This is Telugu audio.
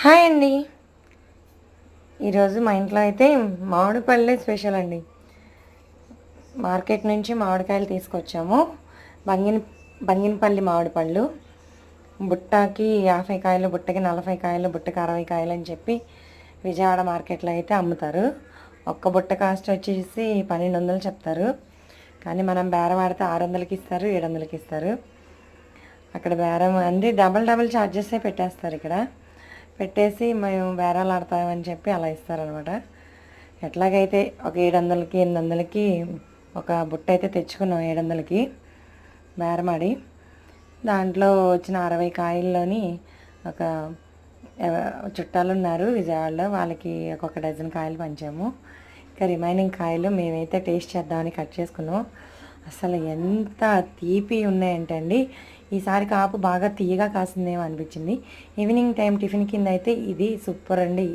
హాయ్ అండి. ఈరోజు మా ఇంట్లో అయితే మామిడి పళ్ళే స్పెషల్ అండి. మార్కెట్ నుంచి మామిడికాయలు తీసుకొచ్చాము. బంగిన బంగినపల్లి మామిడి పళ్ళు. బుట్టకి 50 కాయలు, బుట్టకి 40 కాయలు, బుట్టకి 60 కాయలు అని చెప్పి విజయవాడ మార్కెట్లో అయితే అమ్ముతారు. ఒక్క బుట్ట కాస్ట్ వచ్చేసి 1200 చెప్తారు. కానీ మనం బేరం ఆడితే 600కి ఇస్తారు, 700కి ఇస్తారు. అక్కడ బేరం అంటే డబల్ ఛార్జెసే పెట్టేస్తారు. ఇక్కడ పెట్టేసి మేము బేరాలు ఆడతామని చెప్పి అలా ఇస్తారనమాట. ఎట్లాగైతే ఒక 700కి 800కి ఒక బుట్ట అయితే తెచ్చుకున్నాం. 700కి బేరమాడి దాంట్లో వచ్చిన 60 కాయల్లోని ఒక చుట్టాలు ఉన్నారు విజయవాడలో, వాళ్ళకి ఒక్కొక్క డజన్ కాయలు పంచాము. ఇంకా రిమైనింగ్ కాయలు మేమైతే టేస్ట్ చేద్దామని కట్ చేసుకున్నాం. అసలు ఎంత తీపి ఉన్నాయంటే అండి, ఈసారి కాపు బాగా తీయగా కాసిందేమో అనిపించింది. ఈవినింగ్ టైం టిఫిన్ కింద అయితే ఇది సూపర్ అండి.